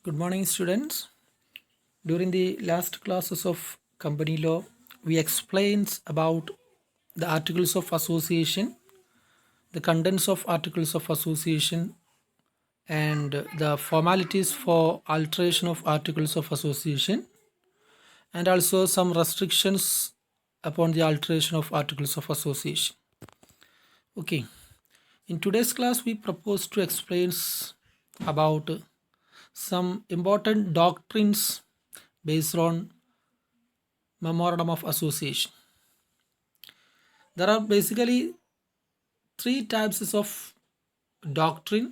Good morning, students. During the last classes of company law, we explained about the articles of association, the contents of articles of association, and the formalities for alteration of articles of association, and also some restrictions upon the alteration of articles of association. Okay, in today's class, we propose to explain about some important doctrines based on memorandum of association. There are basically three types of doctrine,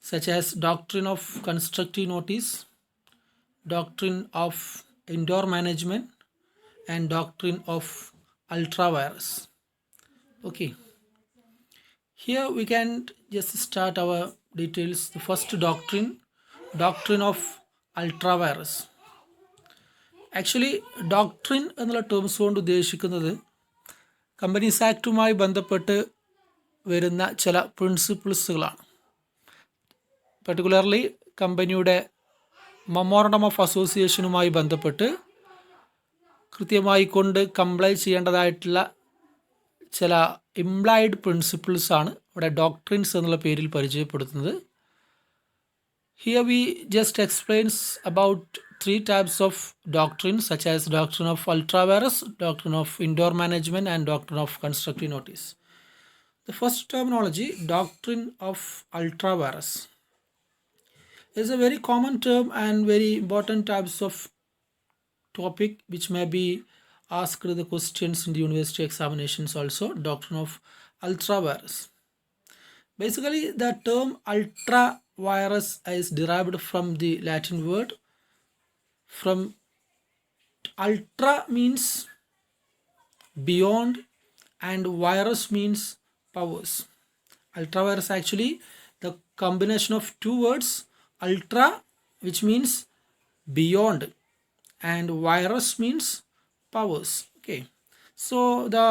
such as doctrine of constructive notice, doctrine of indoor management, and doctrine of ultra virus. Okay, here we can just start our details. The first doctrine, doctrine of ultra virus. Actually doctrine എന്നുള്ള terms കൊണ്ട് ഉദ്ദേശിക്കുന്നത് companies ആക്റ്റുമായി ബന്ധപ്പെട്ട് വരുന്ന ചില പ്രിൻസിപ്പിൾസുകളാണ്. Particularly കമ്പനിയുടെ memorandum of അസോസിയേഷനുമായി ബന്ധപ്പെട്ട് കൃത്യമായി കൊണ്ട് കംപ്ലൈ ചെയ്യേണ്ടതായിട്ടുള്ള ചില ഇംപ്ലൈഡ് പ്രിൻസിപ്പിൾസാണ് ഇവിടെ ഡോക്ട്രിൻസ് എന്നുള്ള പേരിൽ പരിചയപ്പെടുത്തുന്നത്. Here we just explains about three types of doctrines, such as doctrine of ultra virus, doctrine of indoor management, and doctrine of constructive notice. The first terminology, doctrine of ultra virus, is a very common term and very important types of topic which may be asked the questions in the university examinations also. Doctrine of ultra virus. Basically, the term ultra virus is derived from the Latin word. From ultra means beyond and virus means powers. Ultra virus actually the combination of two words, ultra which means beyond and virus means powers. Okay, so the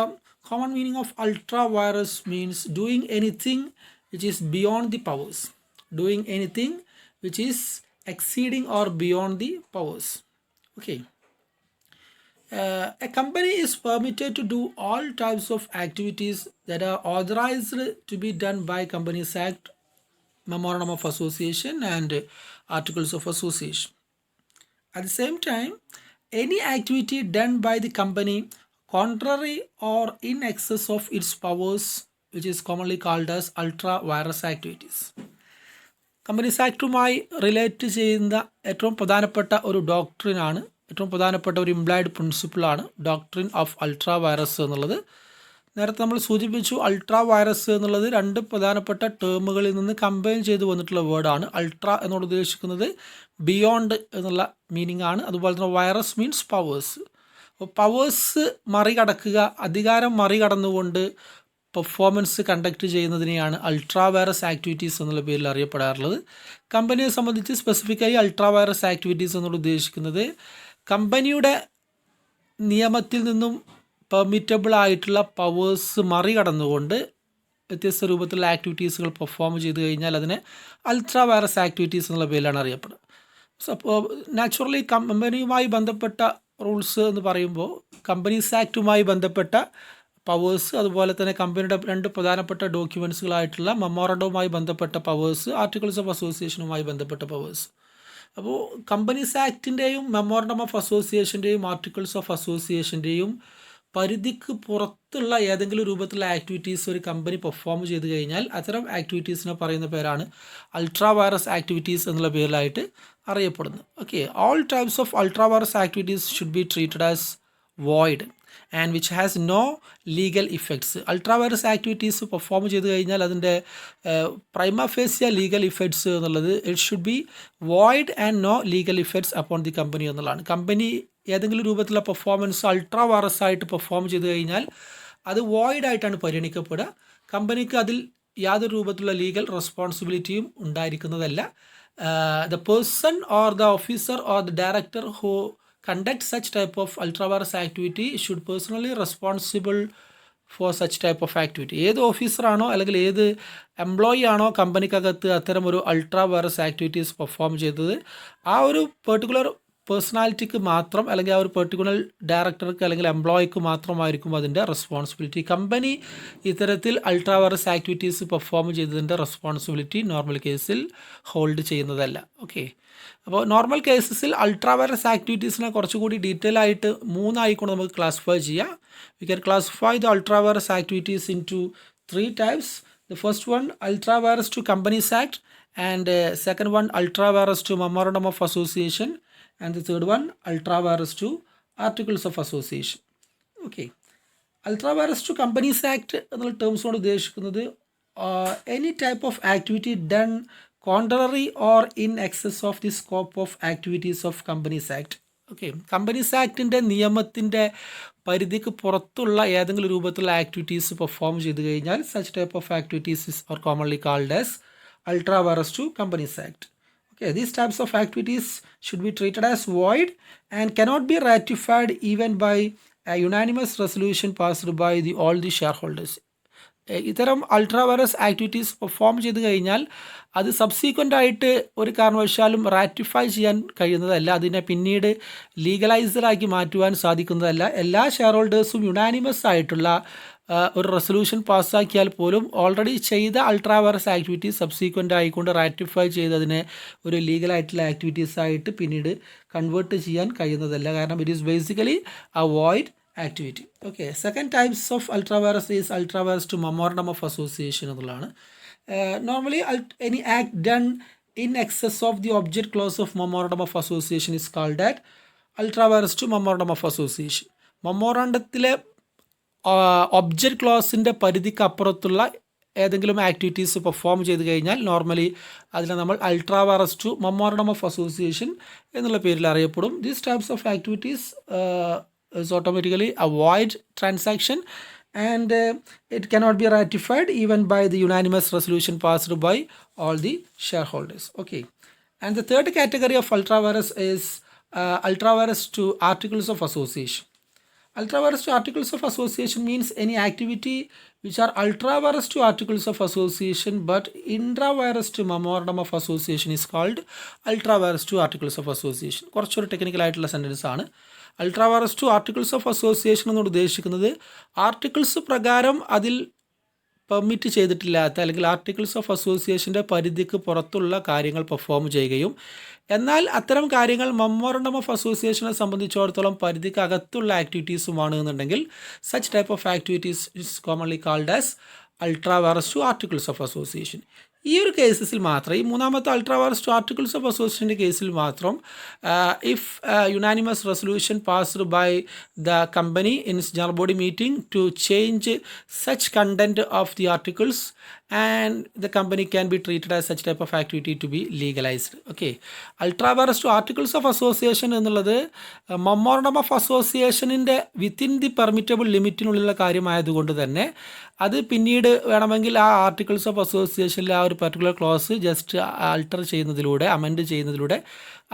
common meaning of ultra virus means doing anything which is beyond the powers, doing anything which is exceeding or beyond the powers. Okay, a company is permitted to do all types of activities that are authorized to be done by Companies Act, Memorandum of Association, and Articles of Association. At the same time, any activity done by the company contrary or in excess of its powers, which is commonly called as ultra virus activities. Companies ആക്റ്റുമായി relate ചെയ്യുന്ന ഏറ്റവും പ്രധാനപ്പെട്ട ഒരു ഡോക്ട്രിനാണ്, ഏറ്റവും പ്രധാനപ്പെട്ട ഒരു implied പ്രിൻസിപ്പിളാണ് ഡോക്ട്രിൻ ഓഫ് അൾട്രാ വൈറസ് എന്നുള്ളത്. നേരത്തെ നമ്മൾ സൂചിപ്പിച്ചു, അൾട്രാ വൈറസ് എന്നുള്ളത് രണ്ട് പ്രധാനപ്പെട്ട ടേമുകളിൽ നിന്ന് കമ്പൈൻ ചെയ്ത് വന്നിട്ടുള്ള വേർഡാണ്. അൾട്രാ എന്നോട് ഉദ്ദേശിക്കുന്നത് ബിയോണ്ട് എന്നുള്ള മീനിങ് ആണ്. അതുപോലെ തന്നെ വൈറസ് മീൻസ് പവേഴ്സ്. അപ്പോൾ പവേഴ്സ് മറികടക്കുക, അധികാരം മറികടന്നുകൊണ്ട് പെർഫോമൻസ് കണ്ടക്ട് ചെയ്യുന്നതിനെയാണ് അൾട്രാ വൈറസ് ആക്ടിവിറ്റീസ് എന്നുള്ള പേരിൽ അറിയപ്പെടാറുള്ളത്. കമ്പനിയെ സംബന്ധിച്ച് സ്പെസിഫിക്കലി അൾട്രാ വൈറസ് ആക്ടിവിറ്റീസ് എന്നുള്ള ഉദ്ദേശിക്കുന്നത് കമ്പനിയുടെ നിയമത്തിൽ നിന്നും പെർമിറ്റബിൾ ആയിട്ടുള്ള പവേഴ്സ് മറികടന്നുകൊണ്ട് വ്യത്യസ്ത രൂപത്തിലുള്ള ആക്ടിവിറ്റീസുകൾ പെർഫോം ചെയ്ത് കഴിഞ്ഞാൽ അതിനെ അൾട്രാ വൈറസ് ആക്ടിവിറ്റീസ് എന്നുള്ള പേരിലാണ് അറിയപ്പെടുന്നത്. സോ അപ്പോൾ നാച്ചുറലി കമ്പനിയുമായി ബന്ധപ്പെട്ട റൂൾസ് എന്ന് പറയുമ്പോൾ കമ്പനീസ് ആക്റ്റുമായി ബന്ധപ്പെട്ട പവേഴ്സ്, അതുപോലെ തന്നെ കമ്പനിയുടെ രണ്ട് പ്രധാനപ്പെട്ട ഡോക്യുമെൻറ്റ്സുകളായിട്ടുള്ള മെമ്മോറണ്ടവുമായി ബന്ധപ്പെട്ട പവേഴ്സ്, ആർട്ടിക്കിൾസ് ഓഫ് അസോസിയേഷനുമായി ബന്ധപ്പെട്ട പവേഴ്സ്. അപ്പോൾ കമ്പനീസ് ആക്ടിൻ്റെയും മെമ്മോറണ്ടം ഓഫ് അസോസിയേഷൻ്റെയും ആർട്ടിക്കിൾസ് ഓഫ് അസോസിയേഷൻ്റെയും പരിധിക്ക് പുറത്തുള്ള ഏതെങ്കിലും രൂപത്തിലുള്ള ആക്ടിവിറ്റീസ് ഒരു കമ്പനി പെർഫോം ചെയ്ത് കഴിഞ്ഞാൽ അത്തരം ആക്ടിവിറ്റീസിനെ പറയുന്ന പേരാണ് അൾട്രാ വൈറസ് ആക്ടിവിറ്റീസ് എന്നുള്ള പേരിലായിട്ട് അറിയപ്പെടുന്നത്. Okay, all types of ultra vires activities should be treated as void and which has no legal effects. Ultra vires activities perform ചെയ്ത് കഴിഞ്ഞാൽ അതിൻ്റെ പ്രൈമ ഫേസിയ ലീഗൽ ഇഫക്ട്സ് എന്നുള്ളത് it should be void and no legal effects upon the company എന്നുള്ളതാണ്. Company ഏതെങ്കിലും രൂപത്തിലുള്ള performance ultra vires ആയിട്ട് perform ചെയ്ത് കഴിഞ്ഞാൽ അത് വോയിഡ് ആയിട്ടാണ് പരിഗണിക്കപ്പെടുക. കമ്പനിക്ക് അതിൽ യാതൊരു രൂപത്തിലുള്ള ലീഗൽ റെസ്പോൺസിബിലിറ്റിയും ഉണ്ടായിരിക്കുന്നതല്ല. The person or the officer or the director who conduct such type of ultra virus activity should personally responsible for such type of activity. ഏത് ഓഫീസറാണോ അല്ലെങ്കിൽ ഏത് എംപ്ലോയി ആണോ കമ്പനിക്കകത്ത് അത്തരം ഒരു അൾട്രാ വൈറസ് ആക്ടിവിറ്റീസ് പെർഫോം ചെയ്തത്, ആ ഒരു പെർട്ടിക്കുലർ പേഴ്സണാലിറ്റിക്ക് മാത്രം അല്ലെങ്കിൽ ആ ഒരു പെർട്ടിക്കുലർ ഡയറക്ടർക്ക് അല്ലെങ്കിൽ എംപ്ലോയിക്ക് മാത്രമായിരിക്കും അതിൻ്റെ റെസ്പോൺസിബിലിറ്റി. കമ്പനി ഇത്തരത്തിൽ അൾട്രാ വൈറസ് ആക്ടിവിറ്റീസ് പെർഫോം ചെയ്തതിൻ്റെ റെസ്പോൺസിബിലിറ്റി നോർമൽ കേസിൽ ഹോൾഡ് ചെയ്യുന്നതല്ല. ഓക്കെ, അപ്പോൾ നോർമൽ കേസസിൽ അൾട്രാ വൈറസ് ആക്ടിവിറ്റീസിനെ കുറച്ചുകൂടി ഡീറ്റെയിൽ ആയിട്ട് മൂന്നായിക്കൊണ്ട് നമുക്ക് ക്ലാസിഫൈ ചെയ്യാം. We can classify the ultra vires activities into 3 types. The first one, ultra virus to Companies Act, and second one, ultra virus to Memorandum of Association, and the third one, ultra virus to Articles of Association. Okay, ultra virus to Companies Act എന്നുള്ള terms കൊണ്ട് ഉദ്ദേശിക്കുന്നത് any type of activity done contrary or in excess of the scope of activities of Companies Act. Okay, companies ആക്ടിൻ്റെ നിയമത്തിൻ്റെ പരിധിക്ക് പുറത്തുള്ള ഏതെങ്കിലും രൂപത്തിലുള്ള activities perform ചെയ്ത് കഴിഞ്ഞാൽ such type of activities are commonly called as ultra vires to companies act. Okay, these types of activities should be treated as void and cannot be ratified even by a unanimous resolution passed by all the shareholders. ഇത്തരം ultra vires activities perform ചെയ്ത് കഴിഞ്ഞാൽ അത് subsequent ആയിട്ട് ഒരു കാരണവശാലും ratify ചെയ്യാൻ കഴിയുന്നതല്ല, അതിനെ പിന്നീട് ലീഗലൈസ്ഡാക്കി മാറ്റുവാൻ സാധിക്കുന്നതല്ല. എല്ലാ ഷെയർ ഹോൾഡേഴ്സും യുനാനിമസ് ആയിട്ടുള്ള ഒരു റെസൊല്യൂഷൻ പാസ്സാക്കിയാൽ പോലും ഓൾറെഡി ചെയ്ത അൾട്രാ വൈറസ് ആക്ടിവിറ്റീസ് സബ്സീക്വൻ്റ് ആയിക്കൊണ്ട് റാറ്റിഫൈ ചെയ്തതിനെ ഒരു ലീഗലായിട്ടുള്ള ആക്ടിവിറ്റീസ് ആയിട്ട് പിന്നീട് കൺവേർട്ട് ചെയ്യാൻ കഴിയുന്നതല്ല. കാരണം it is basically A void activity. Okay, second types of ultra virus is ultra virus to memorandum of association എന്നുള്ളതാണ്. Normally any act done in excess of the object clause of memorandum of association is called that ultra virus to memorandum of association. മെമ്മോറാണ്ടത്തിലെ object ക്ലോസിൻ്റെ പരിധിക്ക് അപ്പുറത്തുള്ള ഏതെങ്കിലും activities perform ചെയ്ത് കഴിഞ്ഞാൽ normally അതിനെ നമ്മൾ ultra vires to memorandum of association എന്നുള്ള പേരിൽ അറിയപ്പെടും. These types of activities is automatically a void transaction and it cannot be ratified even by the unanimous resolution passed by all the shareholders. Okay, and the third category of ultra virus is ultra virus to articles of association. Ultra virus to articles of association means any activity which are ultra virus to articles of association but intra virus to memorandum of association is called ultra virus to articles of association. കുറച്ചൊരു technical ആയിട്ടുള്ള sentence ആണ്. Ultra vires to articles of association എന്നോട് ഉദ്ദേശിക്കുന്നത് articles പ്രകാരം അതിൽ permit ചെയ്തിട്ടില്ലാത്ത അല്ലെങ്കിൽ articles of അസോസിയേഷൻ്റെ പരിധിക്ക് പുറത്തുള്ള കാര്യങ്ങൾ പെർഫോം ചെയ്യുകയും എന്നാൽ അത്തരം കാര്യങ്ങൾ മെമ്മോറണ്ടം ഓഫ് അസോസിയേഷനെ സംബന്ധിച്ചിടത്തോളം പരിധിക്ക് അകത്തുള്ള ആക്ടിവിറ്റീസുമാണ് എന്നുണ്ടെങ്കിൽ such type of activities is commonly called as ultra vires to articles of association. ഈ ഒരു കേസസിൽ മാത്രം, ഈ മൂന്നാമത്തെ ultra vires to articles of അസോസിയേഷൻ്റെ കേസിൽ മാത്രം if unanimous resolution passed by the company in general body meeting to change such content of the articles and the company can be treated as such type of activity to be legalized. Okay, ultra virus to articles of association എന്നുള്ളത് memorandum of അസോസിയേഷനിൻ്റെ within the പെർമിറ്റബിൾ ലിമിറ്റിനുള്ളിലുള്ള കാര്യമായതുകൊണ്ട് തന്നെ അത് പിന്നീട് വേണമെങ്കിൽ ആ articles of അസോസിയേഷനിലെ ആ ഒരു particular close just alter ചെയ്യുന്നതിലൂടെ amend ചെയ്യുന്നതിലൂടെ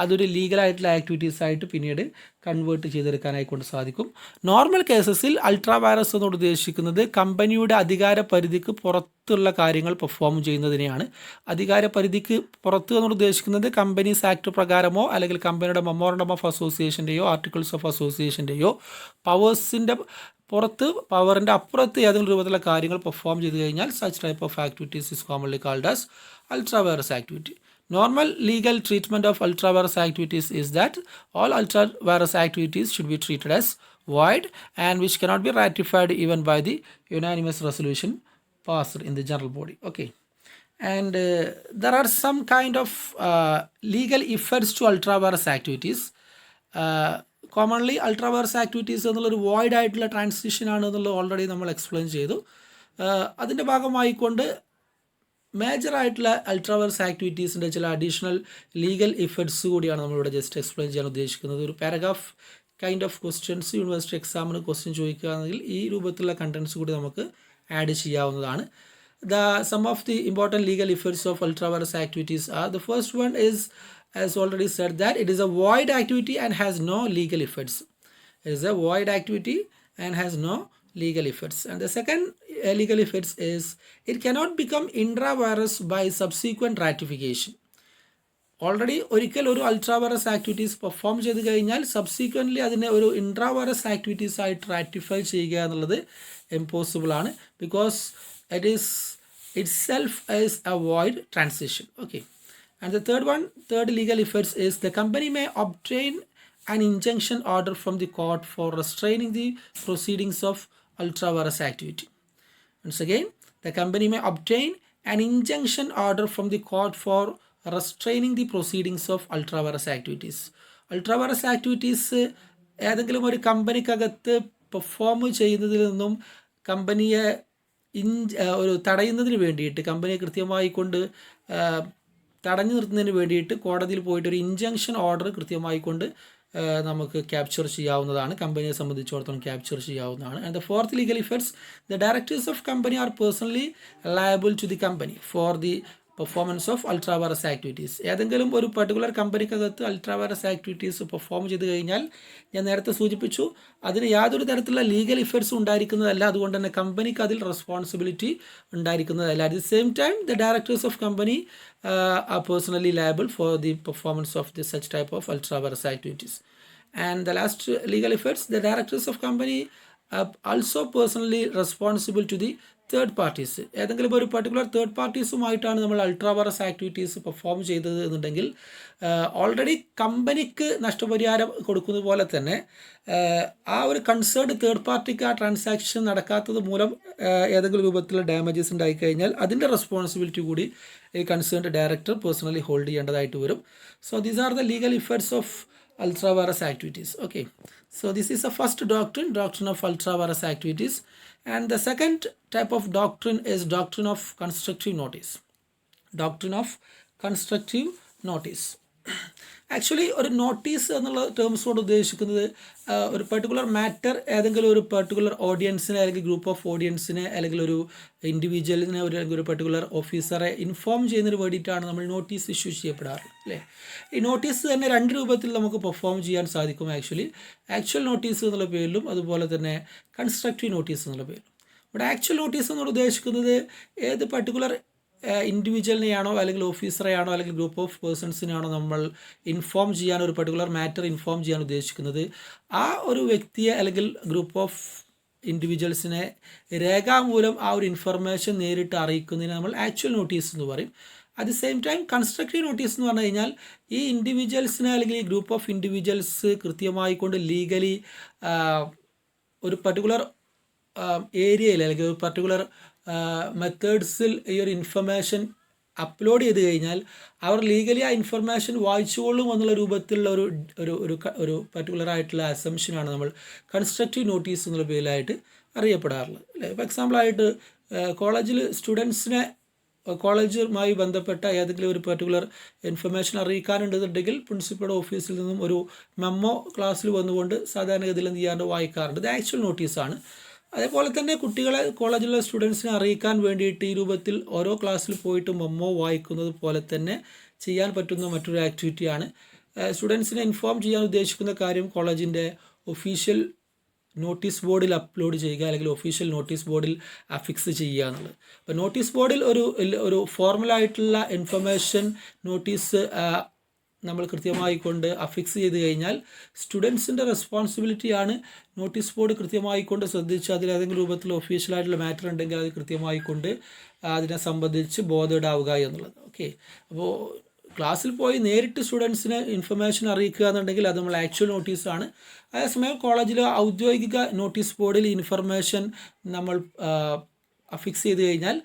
അതൊരു ലീഗലായിട്ടുള്ള ആക്ടിവിറ്റീസ് ആയിട്ട് പിന്നീട് കൺവേർട്ട് ചെയ്തെടുക്കാനായിക്കൊണ്ട് സാധിക്കും. നോർമൽ കേസസിൽ അൾട്രാ വൈറസ് എന്നോട് ഉദ്ദേശിക്കുന്നത് കമ്പനിയുടെ അധികാര പരിധിക്ക് പുറത്തുള്ള കാര്യങ്ങൾ പെർഫോം ചെയ്യുന്നതിനെയാണ്. അധികാര പരിധിക്ക് പുറത്ത് എന്നോട് ഉദ്ദേശിക്കുന്നത് കമ്പനീസ് ആക്ട് പ്രകാരമോ അല്ലെങ്കിൽ കമ്പനിയുടെ മെമ്മോറണ്ടം ഓഫ് അസോസിയേഷൻ്റെയോ ആർട്ടിക്കിൾസ് ഓഫ് അസോസിയേഷൻ്റെയോ പവേഴ്സിൻ്റെ പുറത്ത്, പവറിൻ്റെ അപ്പുറത്ത് ഏതെങ്കിലും രൂപത്തിലുള്ള കാര്യങ്ങൾ പെർഫോം ചെയ്ത് കഴിഞ്ഞാൽ such type of activities is commonly called as ultra virus activity. Normal legal treatment of ultra virus activities is that all ultra virus activities should be treated as void and which cannot be ratified even by the unanimous resolution passed in the general body. Okay, and there are some kind of legal effects to ultra virus activities. Commonly ultra virus activities എന്നുള്ളൊരു void ആയിട്ടുള്ള transition ആണ് എന്നുള്ളത് already നമ്മൾ explain ചെയ്തു. അതിൻ്റെ ഭാഗമായിക്കൊണ്ട് മേജറായിട്ടുള്ള ultra virus ആക്ടിവിറ്റീസിൻ്റെ ചില additional legal effects കൂടിയാണ് നമ്മളിവിടെ ജസ്റ്റ് എക്സ്പ്ലെയിൻ ചെയ്യാൻ ഉദ്ദേശിക്കുന്നത്. ഒരു paragraph kind of questions university എക്സാമിന് ക്വസ്റ്റ്യൻ ചോദിക്കുകയാണെങ്കിൽ ഈ രൂപത്തിലുള്ള കണ്ടൻസ് കൂടി നമുക്ക് ആഡ് ചെയ്യാവുന്നതാണ്. Some of the important legal effects of ultra virus activities are, the first one is, as already said, that it is a void activity and has no legal effects. It is a void activity and has no legal effects. And the second legal effects is it cannot become intra-virus by subsequent ratification. Already ഒരിക്കൽ ഒരു ultra vires activities perform ചെയ്ത് കഴിഞ്ഞാൽ സബ്സീക്വൻ്റ്ലി അതിനെ ഒരു intra virus activities ആയിട്ട് ratify ചെയ്യുക എന്നുള്ളത് impossible ആണ്, because it is it self is A void transition. Okay. And the third legal effects is the company may obtain an injunction order from the court for restraining the proceedings of ultra virus activity. Once again, the company may obtain an injunction order from the court for restraining the proceedings of ultra virus activities. Ultra virus activities ഏതെങ്കിലും ഒരു കമ്പനിക്കകത്ത് perform ചെയ്യുന്നതിൽ നിന്നും കമ്പനിയെ ഒരു തടയുന്നതിന് വേണ്ടിയിട്ട്, കമ്പനിയെ കൃത്യമായി കൊണ്ട് തടഞ്ഞു നിർത്തുന്നതിന് വേണ്ടിയിട്ട് കോടതിയിൽ പോയിട്ട് ഒരു ഇൻജങ്ഷൻ ഓർഡർ കൃത്യമായി കൊണ്ട് നമുക്ക് ക്യാപ്ചർ ചെയ്യാവുന്നതാണ്, കമ്പനിയെ സംബന്ധിച്ചിടത്തോളം ക്യാപ്ചർ ചെയ്യാവുന്നതാണ്. And the fourth legal effects, the directors of company are personally liable to the company for the performance of ultra vires activities. ഏതെങ്കിലും ഒരു പർട്ടിക്കുലർ കമ്പനിക്കകത്ത് അൾട്രാ വൈറസ് ആക്ടിവിറ്റീസ് പെർഫോം ചെയ്ത് കഴിഞ്ഞാൽ ഞാൻ നേരത്തെ സൂചിപ്പിച്ചു അതിന് യാതൊരു തരത്തിലുള്ള ലീഗൽ ഇഫക്ട്സും ഉണ്ടായിരിക്കുന്നതല്ല, അതുകൊണ്ട് തന്നെ കമ്പനിക്ക് അതിൽ റെസ്പോൺസിബിലിറ്റി ഉണ്ടായിരിക്കുന്നതല്ല. At the same time the directors of company are personally liable for the performance of this such type of ultra virus activities. And the last legal effects, the directors of company are also personally responsible to the third parties. ഏതെങ്കിലും ഒരു particular third പാർട്ടീസുമായിട്ടാണ് നമ്മൾ ultra vires activities perform ചെയ്തത് എന്നുണ്ടെങ്കിൽ already കമ്പനിക്ക് നഷ്ടപരിഹാരം കൊടുക്കുന്നത് പോലെ തന്നെ ആ ഒരു കൺസേൺഡ് തേർഡ് പാർട്ടിക്ക് ആ ട്രാൻസാക്ഷൻ നടക്കാത്തത് മൂലം ഏതെങ്കിലും രൂപത്തിലുള്ള ഡാമേജസ് ഉണ്ടായിക്കഴിഞ്ഞാൽ അതിൻ്റെ റെസ്പോൺസിബിലിറ്റി കൂടി ഈ കൺസേൺഡ് ഡയറക്ടർ പേഴ്സണലി ഹോൾഡ് ചെയ്യേണ്ടതായിട്ട് വരും. So these are the legal effects of ultra virus activities. Okay, so this is the first doctrine of ultra virus activities, and the second type of doctrine is doctrine of constructive notice. Actually ഒരു notice എന്നുള്ള terms കൊണ്ട് ഉദ്ദേശിക്കുന്നത് ഒരു particular matter ഏതെങ്കിലും ഒരു particular ഓഡിയൻസിനെ അല്ലെങ്കിൽ group of ഓഡിയൻസിനെ അല്ലെങ്കിൽ ഒരു ഇൻഡിവിജ്വലിനെ അല്ലെങ്കിൽ ഒരു പെർട്ടിക്കുലർ ഓഫീസറെ ഇൻഫോം ചെയ്യുന്നതിന് വേണ്ടിയിട്ടാണ് നമ്മൾ നോട്ടീസ് ഇഷ്യൂ ചെയ്യപ്പെടാറ്, അല്ലേ? ഈ നോട്ടീസ് തന്നെ രണ്ട് രൂപത്തിൽ നമുക്ക് പെർഫോം ചെയ്യാൻ സാധിക്കും. ആക്ച്വൽ നോട്ടീസ് എന്നുള്ള പേരിലും അതുപോലെ തന്നെ കൺസ്ട്രക്റ്റീവ് നോട്ടീസ് എന്നുള്ള പേരിലും. ഇവിടെ ആക്ച്വൽ നോട്ടീസ് എന്നുള്ള ഉദ്ദേശിക്കുന്നത് ഏത് പർട്ടിക്കുലർ ഇൻഡിവിജ്വലിനെയാണോ അല്ലെങ്കിൽ ഓഫീസറെയാണോ അല്ലെങ്കിൽ ഗ്രൂപ്പ് ഓഫ് പേഴ്സൺസിനെയാണോ നമ്മൾ ഇൻഫോം ചെയ്യാൻ, ഒരു പർട്ടിക്കുലർ മാറ്റർ ഇൻഫോം ചെയ്യാൻ ഉദ്ദേശിക്കുന്നത്, ആ ഒരു വ്യക്തിയെ അല്ലെങ്കിൽ ഗ്രൂപ്പ് ഓഫ് ഇൻഡിവിജ്വൽസിനെ രേഖാമൂലം ആ ഒരു ഇൻഫർമേഷൻ നേരിട്ട് അറിയിക്കുന്നതിന് നമ്മൾ ആക്ച്വൽ നോട്ടീസ് എന്ന് പറയും. At the same time constructive notice എന്ന് പറഞ്ഞു കഴിഞ്ഞാൽ ഈ ഇൻഡിവിജ്വൽസിനെ അല്ലെങ്കിൽ ഈ ഗ്രൂപ്പ് ഓഫ് ഇൻഡിവിജ്വൽസ് കൃത്യമായി കൊണ്ട് ലീഗലി ഒരു പർട്ടിക്കുലർ ഏരിയയിൽ അല്ലെങ്കിൽ ഒരു പർട്ടിക്കുലർ മെത്തേഡ്സിൽ ഈ ഒരു ഇൻഫർമേഷൻ അപ്ലോഡ് ചെയ്ത് കഴിഞ്ഞാൽ അവർ ലീഗലി ആ ഇൻഫർമേഷൻ വായിച്ചുകൊള്ളും എന്നുള്ള രൂപത്തിലുള്ള ഒരു പർട്ടിക്കുലർ ആയിട്ടുള്ള അസംഷനാണ് നമ്മൾ കൺസ്ട്രക്റ്റീവ് നോട്ടീസ് എന്നുള്ള പേരിലായിട്ട് അറിയപ്പെടാറുള്ളത്, അല്ലേ? ഇപ്പോൾ എക്സാമ്പിളായിട്ട് കോളേജിൽ സ്റ്റുഡൻസിനെ കോളേജുമായി ബന്ധപ്പെട്ട ഏതെങ്കിലും ഒരു പർട്ടിക്കുലർ ഇൻഫർമേഷൻ അറിയിക്കാനുണ്ടെന്നുണ്ടെങ്കിൽ പ്രിൻസിപ്പളുടെ ഓഫീസിൽ നിന്നും ഒരു മെമ്മോ ക്ലാസ്സിൽ വന്നുകൊണ്ട് സാധാരണഗതിയിൽ എന്ത് ചെയ്യാണ്ട് വായിക്കാറുണ്ട്. ഇത് ആക്ച്വൽ നോട്ടീസാണ്. അതേപോലെ തന്നെ കുട്ടികളെ കോളേജിലുള്ള സ്റ്റുഡൻസിനെ അറിയിക്കാൻ വേണ്ടിയിട്ട് ഈ രൂപത്തിൽ ഓരോ ക്ലാസ്സിൽ പോയിട്ട് മെമ്മോ വായിക്കുന്നത് പോലെ തന്നെ ചെയ്യാൻ പറ്റുന്ന മറ്റൊരു ആക്ടിവിറ്റിയാണ്. സ്റ്റുഡൻസിനെ ഇൻഫോം ചെയ്യാൻ ഉദ്ദേശിക്കുന്ന കാര്യം കോളേജിൻ്റെ ഒഫീഷ്യൽ നോട്ടീസ് ബോർഡിൽ അപ്ലോഡ് ചെയ്യുക അല്ലെങ്കിൽ ഒഫീഷ്യൽ നോട്ടീസ് ബോർഡിൽ അഫിക്സ് ചെയ്യുക എന്നുള്ളത്. അപ്പോൾ നോട്ടീസ് ബോർഡിൽ ഒരു ഫോർമലായിട്ടുള്ള ഇൻഫർമേഷൻ നോട്ടീസ് നമ്മൾ കൃത്യമായി കൊണ്ട് അഫിക്സ് ചെയ്ത് കഴിഞ്ഞാൽ സ്റ്റുഡൻസിൻ്റെ റെസ്പോൺസിബിലിറ്റിയാണ് നോട്ടീസ് ബോർഡ് കൃത്യമായി കൊണ്ട് ശ്രദ്ധിച്ച് അതിലേതെങ്കിലും രൂപത്തിൽ ഒഫീഷ്യലായിട്ടുള്ള മാറ്റർ ഉണ്ടെങ്കിൽ അത് കൃത്യമായി കൊണ്ട് അതിനെ സംബന്ധിച്ച് ബോധേഡാവുക എന്നുള്ളത്. ഓക്കെ, അപ്പോൾ ക്ലാസ്സിൽ പോയി നേരിട്ട് സ്റ്റുഡൻസിന് ഇൻഫർമേഷൻ അറിയിക്കുക എന്നുണ്ടെങ്കിൽ അത് നമ്മൾ ആക്ച്വൽ നോട്ടീസാണ്. അതേസമയം കോളേജിലെ ഔദ്യോഗിക നോട്ടീസ് ബോർഡിൽ ഇൻഫർമേഷൻ നമ്മൾ അഫിക്സ് ചെയ്ത് കഴിഞ്ഞാൽ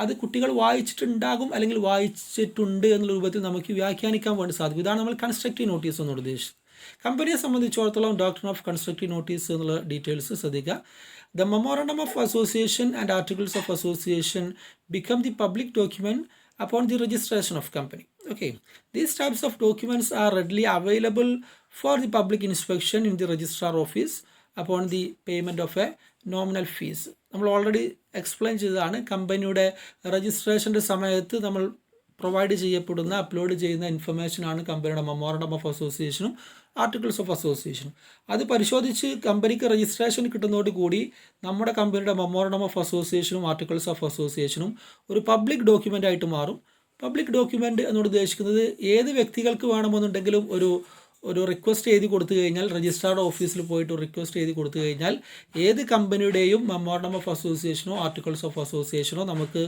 അത് കുട്ടികൾ വായിച്ചിട്ടുണ്ടാകും അല്ലെങ്കിൽ വായിച്ചിട്ടുണ്ട് എന്നുള്ള രൂപത്തിൽ നമുക്ക് വ്യാഖ്യാനിക്കാൻ വേണ്ടി സാധിക്കും. ഇതാണ് നമ്മൾ കൺസ്ട്രക്റ്റീവ് നോട്ടീസ് എന്നുള്ള ഉദ്ദേശിച്ചത്. കമ്പനിയെ സംബന്ധിച്ചിടത്തോളം ഡോക്ട്രിൻ ഓഫ് കൺസ്ട്രക്റ്റീവ് നോട്ടീസ് എന്നുള്ള ഡീറ്റെയിൽസ് ശ്രദ്ധിക്കുക. The memorandum of association and articles of association become the public document upon the registration of company. Okay, these types of documents are readily available for the public inspection in the registrar office upon the payment of a nominal fees. നമ്മൾ already explain ചെയ്തതാണ്. കമ്പനിയുടെ രജിസ്ട്രേഷൻ്റെ സമയത്ത് നമ്മൾ provide ചെയ്യപ്പെടുന്ന upload ചെയ്യുന്ന ഇൻഫർമേഷനാണ് കമ്പനിയുടെ memorandum of അസോസിയേഷനും ആർട്ടിക്കിൾസ് ഓഫ് അസോസിയേഷനും. അത് പരിശോധിച്ച് കമ്പനിക്ക് രജിസ്ട്രേഷൻ കിട്ടുന്നതോടുകൂടി നമ്മുടെ കമ്പനിയുടെ മെമ്മോറണ്ടം ഓഫ് അസോസിയേഷനും ആർട്ടിക്കിൾസ് ഓഫ് അസോസിയേഷനും ഒരു പബ്ലിക് ഡോക്യുമെൻ്റ് ആയിട്ട് മാറും. പബ്ലിക് ഡോക്യുമെൻ്റ് എന്നോട് ഉദ്ദേശിക്കുന്നത് ഏത് വ്യക്തികൾക്ക് വേണമെന്നുണ്ടെങ്കിലും ഒരു റിക്വസ്റ്റ് എഴുതി കൊടുത്തു കഴിഞ്ഞാൽ, രജിസ്ട്രാർ ഓഫീസിൽ പോയിട്ട് റിക്വസ്റ്റ് എഴുതി കൊടുത്തു കഴിഞ്ഞാൽ ഏത് കമ്പനിയുടെയും മെമ്മോറണ്ടം ഓഫ് അസോസിയേഷനോ ആർട്ടിക്കിൾസ് ഓഫ് അസോസിയേഷനോ നമുക്ക്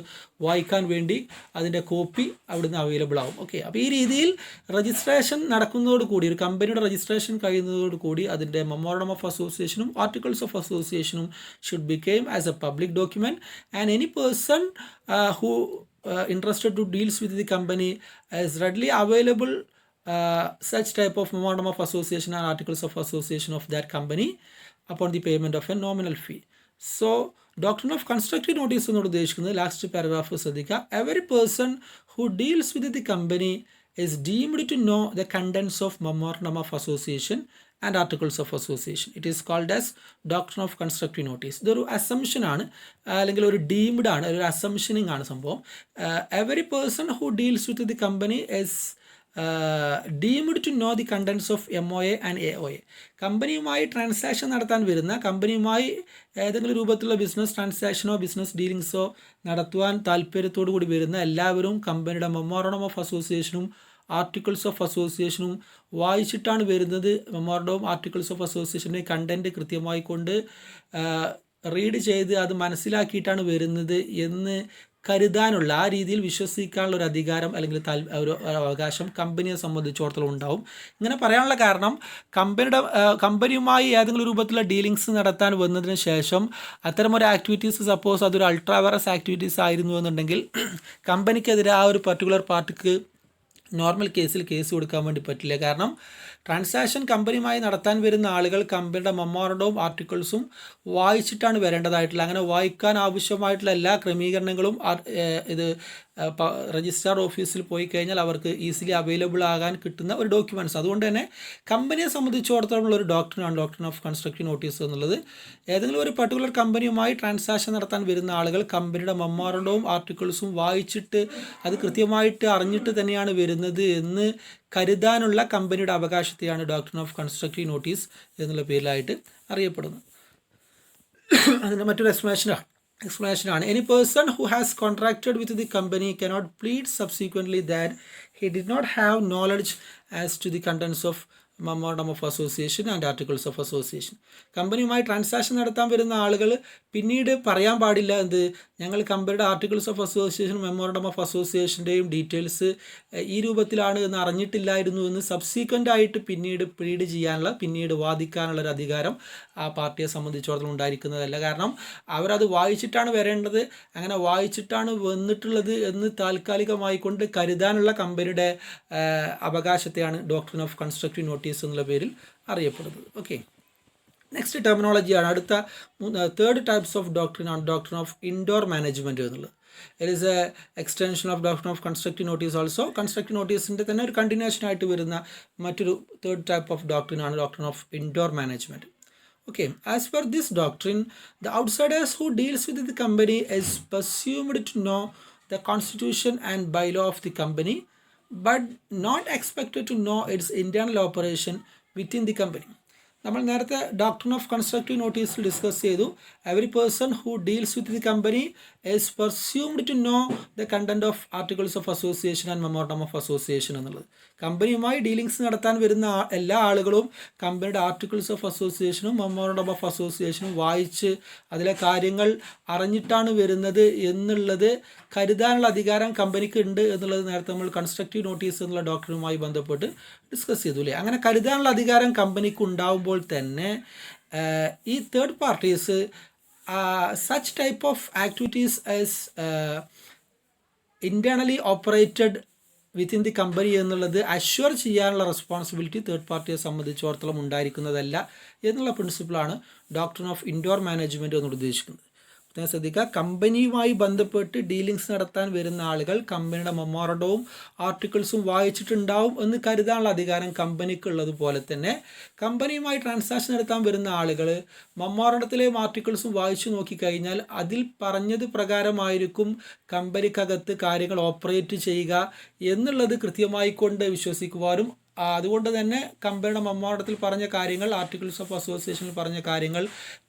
വായിക്കാൻ വേണ്ടി അതിൻ്റെ കോപ്പി അവിടുന്ന് അവൈലബിൾ ആവും. ഓക്കെ, അപ്പോൾ ഈ രീതിയിൽ രജിസ്ട്രേഷൻ നടക്കുന്നതോടുകൂടി, ഒരു കമ്പനിയുടെ രജിസ്ട്രേഷൻ കഴിയുന്നതോടുകൂടി അതിൻ്റെ മെമ്മോറണ്ടം ഓഫ് അസോസിയേഷനും ആർട്ടിക്കിൾസ് ഓഫ് അസോസിയേഷനും should became as A public document and any person who interested to deals with the company is readily available such type of memorandum of association and articles of association of that company upon the payment of a nominal fee. So doctrine of constructive notice എന്നോട് ഉദ്ദേശിക്കുന്നത് last paragraph ശ്രദ്ധിക്കുക. Every person who deals with the company is deemed to know the contents of memorandum of association and articles of association. It is called as doctrine of constructive notice. ഇതൊരു assumption ആണ്, അല്ലെങ്കിൽ ഒരു deemed ആണ്, ഒരു അസംഷനിങ് ആണ് സംഭവം. Every person who deals with the company is deemed to know the contents of MOA and AOA. കമ്പനിയുമായി transaction നടത്താൻ വരുന്ന, കമ്പനിയുമായി ഏതെങ്കിലും രൂപത്തിലുള്ള ബിസിനസ് ട്രാൻസാക്ഷനോ ബിസിനസ് ഡീലിങ്സോ നടത്തുവാൻ താല്പര്യത്തോടു കൂടി വരുന്ന എല്ലാവരും കമ്പനിയുടെ മെമ്മോറണ്ടം ഓഫ് അസോസിയേഷനും ആർട്ടിക്കിൾസ് ഓഫ് അസോസിയേഷനും വായിച്ചിട്ടാണ് വരുന്നത്. മെമ്മോറണ്ടവും ആർട്ടിക്കിൾസ് ഓഫ് അസോസിയേഷൻ്റെ കണ്ടൻറ്റ് കൃത്യമായി കൊണ്ട് റീഡ് ചെയ്ത് അത് മനസ്സിലാക്കിയിട്ടാണ് വരുന്നത് എന്ന് കരുതാനുള്ള, ആ രീതിയിൽ വിശ്വസിക്കാനുള്ള ഒരു അധികാരം അല്ലെങ്കിൽ ഒരു അവകാശം കമ്പനിയെ സംബന്ധിച്ചിടത്തോളം ഉണ്ടാവും. ഇങ്ങനെ പറയാനുള്ള കാരണം, കമ്പനിയുമായി ഏതെങ്കിലും രൂപത്തിലുള്ള ഡീലിങ്സ് നടത്താൻ വന്നതിന് ശേഷം അത്തരമൊരു ആക്ടിവിറ്റീസ്, സപ്പോസ് അതൊരു അൾട്രാ വൈറസ് ആക്ടിവിറ്റീസ് ആയിരുന്നു എന്നുണ്ടെങ്കിൽ കമ്പനിക്കെതിരെ ആ ഒരു പർട്ടിക്കുലർ പാർട്ടിക്ക് നോർമൽ കേസിൽ കേസ് കൊടുക്കാൻ വേണ്ടി പറ്റില്ല. കാരണം ട്രാൻസാക്ഷൻ കമ്പനിയുമായി നടത്താൻ വരുന്ന ആളുകൾ കമ്പനിയുടെ മെമ്മോറണ്ടവും ആർട്ടിക്കിൾസും വായിച്ചിട്ടാണ് വരേണ്ടതായിട്ടുള്ള, അങ്ങനെ വായിക്കാൻ ആവശ്യമായിട്ടുള്ള എല്ലാ ക്രമീകരണങ്ങളും ഇത് രജിസ്ട്രാർ ഓഫീസിൽ പോയി കഴിഞ്ഞാൽ അവർക്ക് ഈസിലി അവൈലബിൾ ആകാൻ കിട്ടുന്ന ഒരു ഡോക്യുമെൻറ്റ്സ്. അതുകൊണ്ട് തന്നെ കമ്പനിയെ സംബന്ധിച്ചിടത്തോളം ഒരു ഡോക്ടറിനാണ് ഡോക്ട്രിൻ ഓഫ് കൺസ്ട്രക്റ്റീവ് നോട്ടീസ് എന്നുള്ളത്. ഏതെങ്കിലും ഒരു പർട്ടിക്കുലർ കമ്പനിയുമായി ട്രാൻസാക്ഷൻ നടത്താൻ വരുന്ന ആളുകൾ കമ്പനിയുടെ മെമ്മോറണ്ടവും ആർട്ടിക്കിൾസും വായിച്ചിട്ട് അത് കൃത്യമായിട്ട് അറിഞ്ഞിട്ട് തന്നെയാണ് വരുന്നത് എന്ന് കരുതാനുള്ള കമ്പനിയുടെ അവകാശത്തെയാണ് ഡോക്ട്രിൻ ഓഫ് കൺസ്ട്രക്റ്റീവ് നോട്ടീസ് എന്നുള്ള പേരിലായിട്ട് അറിയപ്പെടുന്നത്. അതിൻ്റെ മറ്റൊരു explanation. Any person who has contracted with the company cannot plead subsequently that he did not have knowledge as to the contents of memorandum of association and articles of association. കമ്പനിയുമായി transaction നടത്താൻ വരുന്ന ആളുകൾ പിന്നീട് പറയാൻ പാടില്ല എന്ത്, ഞങ്ങൾ കമ്പനിയുടെ articles of association memorandum of അസോസിയേഷൻ്റെയും ഡീറ്റെയിൽസ് ഈ രൂപത്തിലാണ് എന്ന് അറിഞ്ഞിട്ടില്ലായിരുന്നു എന്ന് സബ്സീക്വൻ്റ് ആയിട്ട് പിന്നീട് പ്ലീഡ് ചെയ്യാനുള്ള, പിന്നീട് വാദിക്കാനുള്ള ഒരു അധികാരം ആ പാർട്ടിയെ സംബന്ധിച്ചിടത്തോളം ഉണ്ടായിരിക്കുന്നതല്ല. കാരണം അവരത് വായിച്ചിട്ടാണ് വരേണ്ടത്, അങ്ങനെ വായിച്ചിട്ടാണ് വന്നിട്ടുള്ളത് എന്ന് താൽക്കാലികമായി കൊണ്ട് കരുതാനുള്ള കമ്പനിയുടെ അവകാശത്തെയാണ് ഡോക്ട്രിൻ ഓഫ് കൺസ്ട്രക്റ്റീവ് നോട്ടീസ് എന്നുള്ള പേരിൽ അറിയപ്പെടുന്നത്. ഓക്കെ, നെക്സ്റ്റ് ടെർമിനോളജിയാണ് അടുത്ത തേർഡ് ടൈപ്സ് ഓഫ് ഡോക്ട്രിൻ ആണ് ഡോക്ട്രിൻ ഓഫ് ഇൻഡോർ മാനേജ്മെൻറ്റ് എന്നുള്ളത്. It is a extension of doctrine of constructive notice also. Constructive നോട്ടീസിൻ്റെ തന്നെ ഒരു കണ്ടിന്യൂഷൻ ആയിട്ട് വരുന്ന മറ്റൊരു തേർഡ് ടൈപ്പ് ഓഫ് ഡോക്ട്രിൻ ആണ് doctrine of indoor management. Okay, as per this doctrine, the outsiders who deals with the company is presumed to know the constitution and bylaw of the company, but not expected to know its internal operation within the company. നമ്മൾ നേരത്തെ doctrine of constructive നോട്ടീസിൽ discuss ചെയ്തു. Every person who deals with the company is presumed to know the content of articles of association and memorandum of association എന്നുള്ളത്. കമ്പനിയുമായി dealings നടത്താൻ വരുന്ന എല്ലാ ആളുകളും കമ്പനിയുടെ ആർട്ടിക്കിൾസ് ഓഫ് അസോസിയേഷനും മെമ്മോറണ്ടം ഓഫ് അസോസിയേഷനും വായിച്ച് അതിലെ കാര്യങ്ങൾ അറിഞ്ഞിട്ടാണ് വരുന്നത് എന്നുള്ളത് കരുതാനുള്ള അധികാരം കമ്പനിക്ക് ഉണ്ട് എന്നുള്ളത് നേരത്തെ നമ്മൾ കൺസ്ട്രക്റ്റീവ് നോട്ടീസ് എന്നുള്ള ഡോക്ടറുമായി ബന്ധപ്പെട്ട് ഡിസ്കസ് ചെയ്തു അല്ലേ. അങ്ങനെ കരുതാനുള്ള അധികാരം കമ്പനിക്ക് ഉണ്ടാവുമ്പോൾ തന്നെ ഈ third parties such type of activities as internally operated within the company എന്നുള്ളത് അഷ്വർ ചെയ്യാനുള്ള റെസ്പോൺസിബിലിറ്റി തേർഡ് പാർട്ടിയെ സംബന്ധിച്ചിടത്തോളം ഉണ്ടായിരിക്കുന്നതല്ല എന്നുള്ള പ്രിൻസിപ്പിളാണ് ഡോക്ട്രിൻ ഓഫ് ഇൻഡോർ മാനേജ്മെൻറ്റ് എന്ന് ഉദ്ദേശിക്കുന്നത്. ശ്രദ്ധിക്കുക, കമ്പനിയുമായി ബന്ധപ്പെട്ട് ഡീലിങ്സ് നടത്താൻ വരുന്ന ആളുകൾ കമ്പനിയുടെ മെമ്മോറണ്ടവും ആർട്ടിക്കിൾസും വായിച്ചിട്ടുണ്ടാവും എന്ന് കരുതാനുള്ള അധികാരം കമ്പനിക്കുള്ളതുപോലെ തന്നെ കമ്പനിയുമായി ട്രാൻസാക്ഷൻ നടത്താൻ വരുന്ന ആളുകൾ മെമ്മോറണ്ടത്തിലെയും ആർട്ടിക്കിൾസും വായിച്ചു നോക്കിക്കഴിഞ്ഞാൽ അതിൽ പറഞ്ഞത് പ്രകാരമായിരിക്കും കമ്പനിക്കകത്ത് കാര്യങ്ങൾ ഓപ്പറേറ്റ് ചെയ്യുക എന്നുള്ളത് കൃത്യമായി കൊണ്ട് വിശ്വസിക്കുവാനും അതുകൊണ്ട് തന്നെ കമ്പനിയുടെ മെമ്മോറണ്ടത്തിൽ പറഞ്ഞ കാര്യങ്ങൾ, ആർട്ടിക്കിൾസ് ഓഫ് അസോസിയേഷനിൽ പറഞ്ഞ കാര്യങ്ങൾ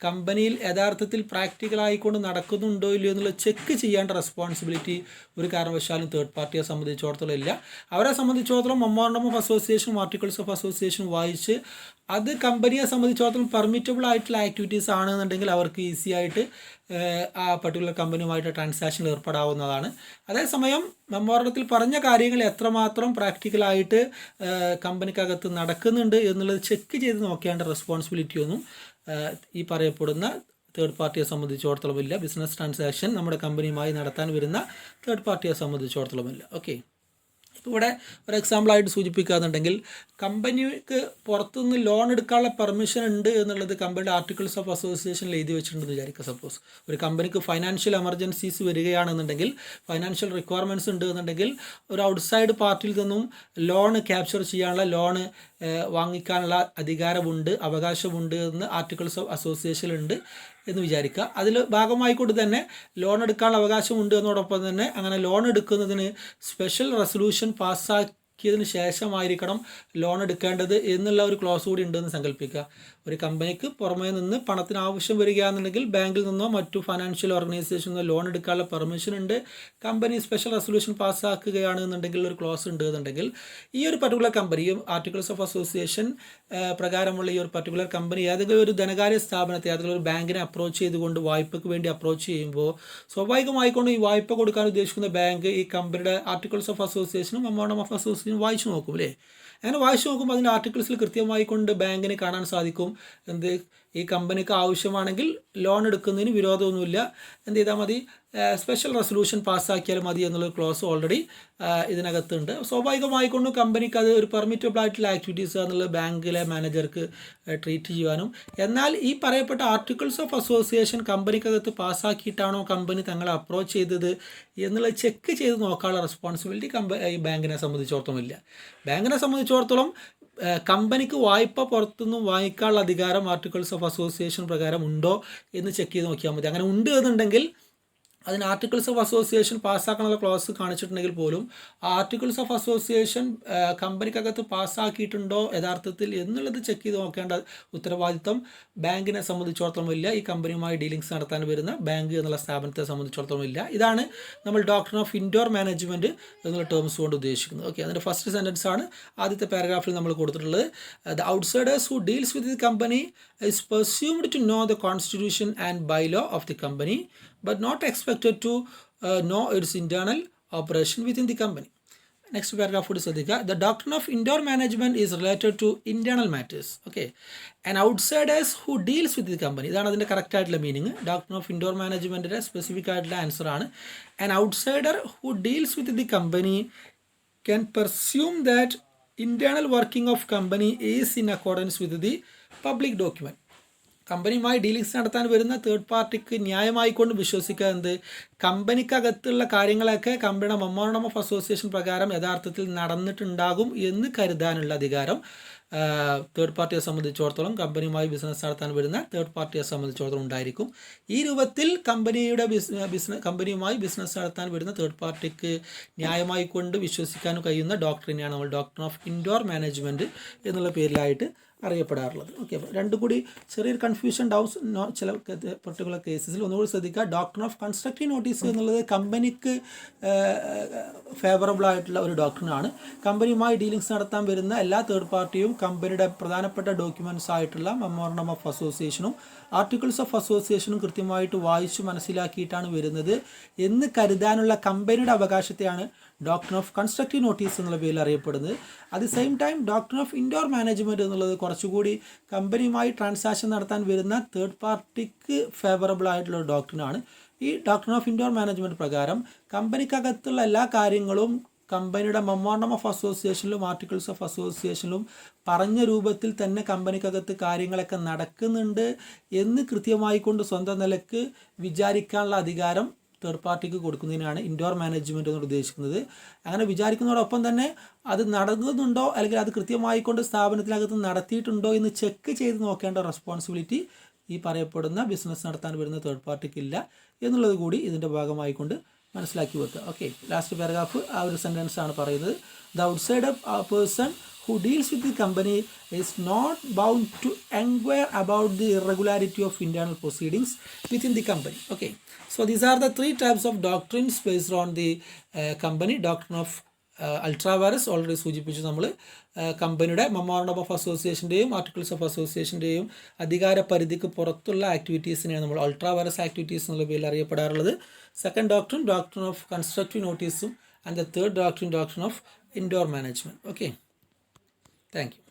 കമ്പനിയിൽ യഥാർത്ഥത്തിൽ പ്രാക്ടിക്കലായിക്കൊണ്ട് നടക്കുന്നുണ്ടോ ഇല്ലയോ എന്നുള്ള ചെക്ക് ചെയ്യേണ്ട റെസ്പോൺസിബിലിറ്റി ഒരു കാരണവശാലും തേർഡ് പാർട്ടിയെ സംബന്ധിച്ചിടത്തോളം ഇല്ല. അവരെ സംബന്ധിച്ചിടത്തോളം മെമ്മോറണ്ടം ഓഫ് അസോസിയേഷനും ആർട്ടിക്കിൾസ് ഓഫ് അസോസിയേഷനും വായിച്ച് അത് കമ്പനിയെ സംബന്ധിച്ചിടത്തോളം പെർമിറ്റബിൾ ആയിട്ടുള്ള ആക്ടിവിറ്റീസ് ആണെന്നുണ്ടെങ്കിൽ അവർക്ക് ഈസി ആയിട്ട് ആ പർട്ടിക്കുലർ കമ്പനിയുമായിട്ട് ട്രാൻസാക്ഷനിൽ ഏർപ്പെടാവുന്നതാണ്. അതേസമയം മെമ്മോറണ്ടത്തിൽ പറഞ്ഞ കാര്യങ്ങൾ എത്രമാത്രം പ്രാക്ടിക്കലായിട്ട് കമ്പനിക്കകത്ത് നടക്കുന്നുണ്ട് എന്നുള്ളത് ചെക്ക് ചെയ്ത് നോക്കേണ്ട റെസ്പോൺസിബിലിറ്റി ഒന്നും ഈ പറയപ്പെടുന്ന തേർഡ് പാർട്ടിയെ സംബന്ധിച്ചിടത്തോളം ഇല്ല. ബിസിനസ് ട്രാൻസാക്ഷൻ നമ്മുടെ കമ്പനിയുമായി നടത്താൻ വരുന്ന തേർഡ് പാർട്ടിയെ സംബന്ധിച്ചിടത്തോളമില്ല. ഓക്കെ, ഇവിടെ ഒരു എക്സാമ്പിളായിട്ട് സൂചിപ്പിക്കുകയെന്നുണ്ടെങ്കിൽ കമ്പനിക്ക് പുറത്തുനിന്ന് ലോൺ എടുക്കാനുള്ള പെർമിഷൻ ഉണ്ട് എന്നുള്ളത് കമ്പനിയുടെ ആർട്ടിക്കിൾസ് ഓഫ് അസോസിയേഷനിൽ എഴുതി വെച്ചിട്ടുണ്ടെന്ന് വിചാരിക്കുക. സപ്പോസ് ഒരു കമ്പനിക്ക് ഫൈനാൻഷ്യൽ എമർജൻസീസ് വരികയാണെന്നുണ്ടെങ്കിൽ, ഫൈനാൻഷ്യൽ റിക്വയർമെൻറ്റ്സ് ഉണ്ട് എന്നുണ്ടെങ്കിൽ ഒരു ഔട്ട്സൈഡ് പാർട്ടിയിൽ നിന്നും ലോൺ ക്യാപ്ചർ ചെയ്യാനുള്ള, ലോണ് വാങ്ങിക്കാനുള്ള അധികാരമുണ്ട്, അവകാശമുണ്ട് എന്ന് ആർട്ടിക്കിൾസ് ഓഫ് അസോസിയേഷനിലുണ്ട് എന്ന് വിചാരിക്കുക. അതിൽ ഭാഗമായിക്കൊണ്ട് തന്നെ ലോൺ എടുക്കാനുള്ള അവകാശമുണ്ട് എന്നതോടൊപ്പം തന്നെ അങ്ങനെ ലോൺ എടുക്കുന്നതിന് സ്പെഷ്യൽ റെസൊല്യൂഷൻ പാസ്സാക്കിയതിന് ശേഷമായിരിക്കണം ലോൺ എടുക്കേണ്ടത് എന്നുള്ള ഒരു ക്ലോസ് കൂടി ഉണ്ടെന്ന് സങ്കല്പിക്കുക. ഒരു കമ്പനിക്ക് പുറമേ നിന്ന് പണത്തിന് ആവശ്യം വരികയാണെന്നുണ്ടെങ്കിൽ ബാങ്കിൽ നിന്നോ മറ്റു ഫൈനാൻഷ്യൽ ഓർഗനൈസേഷനിൽ നിന്നോ ലോൺ എടുക്കാനുള്ള പെർമിഷൻ ഉണ്ട്. കമ്പനി സ്പെഷ്യൽ റെസൊല്യൂഷൻ പാസ്സാക്കുകയാണ് എന്നുണ്ടെങ്കിൽ ഒരു ക്ലോസ് ഉണ്ട് എന്നുണ്ടെങ്കിൽ ഈ ഒരു പർട്ടിക്കുലർ കമ്പനിയും ആർട്ടിക്കിൾസ് ഓഫ് അസോസിയേഷൻ പ്രകാരമുള്ള ഈ ഒരു പർട്ടിക്കുലർ കമ്പനി ഏതെങ്കിലും ഒരു ധനകാര്യ സ്ഥാപനത്തെ, ഏതെങ്കിലും ഒരു ബാങ്കിനെ അപ്രോച്ച് ചെയ്തുകൊണ്ട് വായ്പയ്ക്ക് വേണ്ടി അപ്രോച്ച് ചെയ്യുമ്പോൾ സ്വാഭാവികമായിക്കൊണ്ട് ഈ വായ്പ കൊടുക്കാൻ ഉദ്ദേശിക്കുന്ന ബാങ്ക് ഈ കമ്പനിയുടെ ആർട്ടിക്കിൾസ് ഓഫ് അസോസിയേഷനും മെമ്മോറണ്ടം ഓഫ് അസോസിയേഷനും വായിച്ചു നോക്കും അല്ലേ. അങ്ങനെ വായിച്ചു നോക്കുമ്പോൾ അതിൻ്റെ ആർട്ടിക്കിൾസിൽ കൃത്യമായി കൊണ്ട് ബാങ്കിന് കാണാൻ സാധിക്കും എന്ത് ഈ കമ്പനിക്ക് ആവശ്യമാണെങ്കിൽ ലോൺ എടുക്കുന്നതിന് വിരോധമൊന്നുമില്ല, എന്ത് ചെയ്താൽ മതി, സ്പെഷ്യൽ റെസൊല്യൂഷൻ പാസ്സാക്കിയാൽ മതി എന്നുള്ളൊരു ക്ലോസ് ഓൾറെഡി ഇതിനകത്തുണ്ട്. സ്വാഭാവികമായിക്കൊണ്ടും കമ്പനിക്ക് അത് ഒരു പെർമിറ്റബിൾ ആയിട്ടുള്ള ആക്ടിവിറ്റീസ് എന്നുള്ളത് ബാങ്കിലെ മാനേജർക്ക് ട്രീറ്റ് ചെയ്യാനും, എന്നാൽ ഈ പറയപ്പെട്ട ആർട്ടിക്കിൾസ് ഓഫ് അസോസിയേഷൻ കമ്പനിക്കകത്ത് പാസ്സാക്കിയിട്ടാണോ കമ്പനി തങ്ങളെ അപ്രോച്ച് ചെയ്തത് എന്നുള്ളത് ചെക്ക് ചെയ്ത് നോക്കാനുള്ള റെസ്പോൺസിബിലിറ്റി ഈ ബാങ്കിനെ സംബന്ധിച്ചിടത്തോളം ഇല്ല. ബാങ്കിനെ സംബന്ധിച്ചിടത്തോളം കമ്പനിക്ക് വായ്പ പുറത്തുനിന്നും വാങ്ങിക്കാനുള്ള അധികാരം ആർട്ടിക്കിൾസ് ഓഫ് അസോസിയേഷൻ പ്രകാരം ഉണ്ടോ എന്ന് ചെക്ക് ചെയ്ത് നോക്കിയാൽ മതി. അങ്ങനെ ഉണ്ട് എന്നുണ്ടെങ്കിൽ അതിന് ആർട്ടിക്കിൾസ് ഓഫ് അസോസിയേഷൻ പാസ്സാക്കാനുള്ള ക്ലോസ് കാണിച്ചിട്ടുണ്ടെങ്കിൽ പോലും ആർട്ടിക്കിൾസ് ഓഫ് അസോസിയേഷൻ കമ്പനിക്കകത്ത് പാസ്സാക്കിയിട്ടുണ്ടോ യഥാർത്ഥത്തിൽ എന്നുള്ളത് ചെക്ക് ചെയ്ത് നോക്കേണ്ട ഉത്തരവാദിത്വം ബാങ്കിനെ സംബന്ധിച്ചിടത്തോളം ഇല്ല. ഈ കമ്പനിയുമായി ഡീലിങ്സ് നടത്താൻ വരുന്ന ബാങ്ക് എന്നുള്ള സ്ഥാപനത്തെ സംബന്ധിച്ചിടത്തോളം ഇല്ല. ഇതാണ് നമ്മൾ ഡോക്ട്രിൻ ഓഫ് ഇൻഡോർ മാനേജ്മെൻറ്റ് എന്നുള്ള ടേംസ് കൊണ്ട് ഉദ്ദേശിക്കുന്നത്. ഓക്കെ, അതിൻ്റെ ഫസ്റ്റ് സെൻറ്റൻസ് ആണ് ആദ്യത്തെ പാരഗ്രാഫിൽ നമ്മൾ കൊടുത്തിട്ടുള്ളത്. The outsiders who deals with the company is presumed to know the constitution and bylaw of the company but not expected to know its internal operation within the company. Next paragraph would say the doctrine of indoor management is related to internal matters. Okay, an outsiders who deals with the company, ഇതാണ് അതിൻ്റെ correct ആയിട്ടുള്ള meaning. Doctrine of indoor മാനേജ്മെൻറ്റിൻ്റെ specific ആയിട്ടുള്ള answer ആണ്. an outsider who deals with the company can presume that internal working of company is in accordance with the public document. കമ്പനിയുമായി dealings നടത്താൻ വരുന്ന third പാർട്ടിക്ക് ന്യായമായിക്കൊണ്ട് വിശ്വസിക്കുക എന്ത് കമ്പനിക്കകത്തുള്ള കാര്യങ്ങളൊക്കെ കമ്പനിയുടെ മെമ്മോറണ്ടം ഓഫ് അസോസിയേഷൻ പ്രകാരം യഥാർത്ഥത്തിൽ നടന്നിട്ടുണ്ടാകും എന്ന് കരുതാനുള്ള അധികാരം തേർഡ് പാർട്ടിയെ സംബന്ധിച്ചിടത്തോളം, കമ്പനിയുമായി ബിസിനസ് നടത്താൻ വരുന്ന തേർഡ് പാർട്ടിയെ സംബന്ധിച്ചിടത്തോളം ഉണ്ടായിരിക്കും. ഈ രൂപത്തിൽ കമ്പനിയുമായി ബിസിനസ് നടത്താൻ വരുന്ന തേർഡ് പാർട്ടിക്ക് ന്യായമായി കൊണ്ട് വിശ്വസിക്കാനും കഴിയുന്ന ഡോക്ട്രിനെയാണ് നമ്മൾ ഡോക്ട്രിൻ ഓഫ് ഇൻഡോർ മാനേജ്മെൻറ്റ് എന്നുള്ള പേരിലായിട്ട് അറിയപ്പെടാറുള്ളത്. ഓക്കെ, അപ്പോൾ രണ്ടും കൂടി ചെറിയൊരു കൺഫ്യൂഷൻ ഡൗട്ട്സ് ചില പർട്ടിക്കുലർ കേസസിൽ ഒന്നുകൂടി ശ്രദ്ധിക്കുക. ഡോക്ട്രിൻ ഓഫ് കൺസ്ട്രക്റ്റീവ് നോട്ടീസ് എന്നുള്ളത് കമ്പനിക്ക് ഫേവറബിൾ ആയിട്ടുള്ള ഒരു ഡോക്ട്രിനാണ്. കമ്പനിയുമായി ഡീലിങ്സ് നടത്താൻ വരുന്ന എല്ലാ തേർഡ് പാർട്ടിയും കമ്പനിയുടെ പ്രധാനപ്പെട്ട ഡോക്യുമെൻറ്റ്സ് ആയിട്ടുള്ള മെമ്മോറണ്ടം ഓഫ് അസോസിയേഷനും ആർട്ടിക്കിൾസ് ഓഫ് അസോസിയേഷനും കൃത്യമായിട്ട് വായിച്ചു മനസ്സിലാക്കിയിട്ടാണ് വരുന്നത് എന്ന് കരുതാനുള്ള കമ്പനിയുടെ അവകാശത്തെയാണ് ഡോക്ട്രിൻ ഓഫ് കൺസ്ട്രക്റ്റീവ് നോട്ടീസ് എന്നുള്ള പേരിൽ അറിയപ്പെടുന്നത്. At the same time doctrine of indoor management എന്നുള്ളത് കുറച്ചുകൂടി കമ്പനിയുമായി ട്രാൻസാക്ഷൻ നടത്താൻ വരുന്ന തേർഡ് പാർട്ടിക്ക് ഫേവറബിൾ ആയിട്ടുള്ള ഡോക്ട്രിനാണ്. ഈ ഡോക്ട്രിൻ ഓഫ് ഇൻഡോർ മാനേജ്മെൻറ്റ് പ്രകാരം കമ്പനിക്കകത്തുള്ള എല്ലാ കാര്യങ്ങളും കമ്പനിയുടെ മെമ്മോറണ്ടം ഓഫ് അസോസിയേഷനിലും ആർട്ടിക്കിൾസ് ഓഫ് അസോസിയേഷനിലും പറഞ്ഞ രൂപത്തിൽ തന്നെ കമ്പനിക്കകത്ത് കാര്യങ്ങളൊക്കെ നടക്കുന്നുണ്ട് എന്ന് കൃത്യമായി കൊണ്ട് സ്വന്തം നിലക്ക് വിചാരിക്കാനുള്ള അധികാരം തേർഡ് പാർട്ടിക്ക് കൊടുക്കുന്നതിനാണ് ഇൻഡോർ മാനേജ്മെൻറ്റ് എന്ന് ഉദ്ദേശിക്കുന്നത്. അങ്ങനെ വിചാരിക്കുന്നതോടൊപ്പം തന്നെ അത് നടക്കുന്നുണ്ടോ അല്ലെങ്കിൽ അത് കൃത്യമായി കൊണ്ട് സ്ഥാപനത്തിനകത്ത് നടത്തിയിട്ടുണ്ടോ എന്ന് ചെക്ക് ചെയ്ത് നോക്കേണ്ട റെസ്പോൺസിബിലിറ്റി ഈ പറയപ്പെടുന്ന ബിസിനസ് നടത്താൻ വരുന്ന തേർഡ് പാർട്ടിക്കില്ല എന്നുള്ളത് കൂടി ഇതിൻ്റെ ഭാഗമായിക്കൊണ്ട് മനസ്സിലാക്കി വെക്കുക. ഓക്കെ, ലാസ്റ്റ് പാരഗ്രാഫ് ആ ഒരു സെൻറ്റൻസ് ആണ് പറയുന്നത്. The outsider person who deals with the company is not bound to inquire about the irregularity of internal proceedings within the company. Okay, so these are the three types of doctrines based on the company. Doctrine of ultra vires already സൂചിപ്പിച്ചു നമ്മൾ. കമ്പനിയുടെ memorandum of അസോസിയേഷൻ്റെയും articles of അസോസിയേഷൻ്റെയും അധികാര പരിധിക്ക് പുറത്തുള്ള ആക്ടിവിറ്റീസിനെയാണ് നമ്മൾ അൾട്രാവൈറസ് ആക്ടിവിറ്റീസ് എന്നുള്ള പേരിൽ അറിയപ്പെടാറുള്ളത്. Second doctrine, doctrine of constructive നോട്ടീസും, and the third doctrine, doctrine of indoor management. Okay, thank U.